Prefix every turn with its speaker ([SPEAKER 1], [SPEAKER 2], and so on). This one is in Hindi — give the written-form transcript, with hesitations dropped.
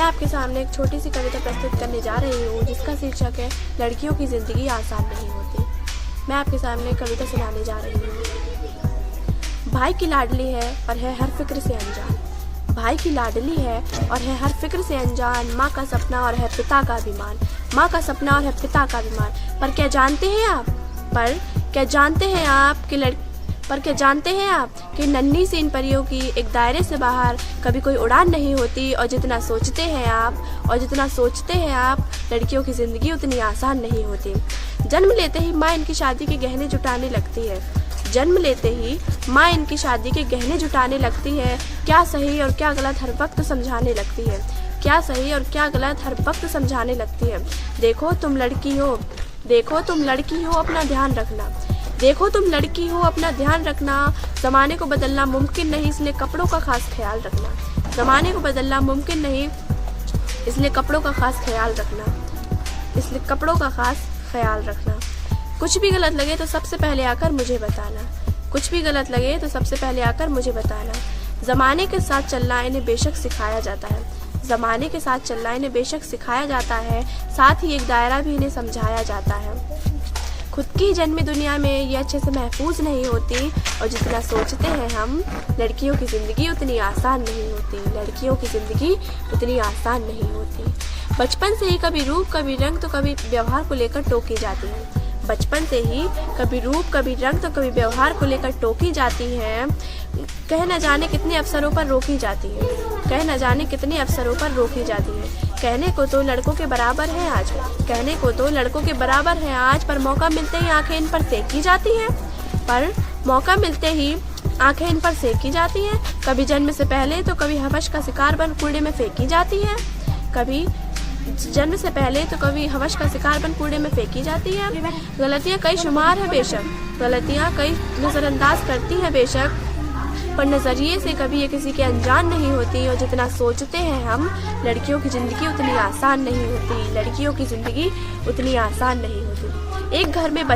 [SPEAKER 1] आपके सामने एक छोटी सी कविता प्रस्तुत करने जा रही हूँ जिसका शीर्षक है लड़कियों की ज़िंदगी आसान नहीं होती। मैं आपके सामने कविता सुनाने जा रही हूँ। भाई की लाडली है और है हर फिक्र से अनजान। भाई की लाडली है और है हर फिक्र से अनजान। माँ का सपना और है पिता का अभिमान। माँ का सपना और है पिता का अभिमान। पर क्या जानते हैं आप कि नन्ही सी इन परियों की एक दायरे से बाहर कभी कोई उड़ान नहीं होती। और जितना सोचते हैं आप लड़कियों की ज़िंदगी उतनी आसान नहीं होती। जन्म लेते ही माँ इनकी शादी के गहने जुटाने लगती है। क्या सही और क्या गलत हर वक्त समझाने लगती है। देखो तुम लड़की हो अपना ध्यान रखना। ज़माने को बदलना मुमकिन नहीं इसलिए कपड़ों का खास ख्याल रखना। कुछ भी गलत लगे तो सबसे पहले आकर मुझे बताना। ज़माने के साथ चलना इन्हें बेशक सिखाया जाता है। साथ ही एक दायरा भी इन्हें समझाया जाता है। खुद की जन्मी दुनिया में ये अच्छे से महफूज नहीं होती। और जितना सोचते हैं हम लड़कियों की ज़िंदगी उतनी आसान नहीं होती। बचपन से ही कभी रूप कभी रंग तो कभी व्यवहार को लेकर टोकी जाती हैं। कह न जाने कितने अवसरों पर रोकी जाती है। कहने को तो लड़कों के बराबर है आज पर मौका मिलते ही आंखें इन पर सेकी जाती हैं। कभी जन्म से पहले तो कभी हवस का शिकार बन कूड़े में फेंकी जाती है। गलतियाँ कई शुमार है बेशक, कई नज़रअंदाज करती है बेशक, पर नज़रिए से कभी ये किसी के अनजान नहीं होती। और जितना सोचते हैं हम लड़कियों की ज़िंदगी उतनी आसान नहीं होती। एक घर में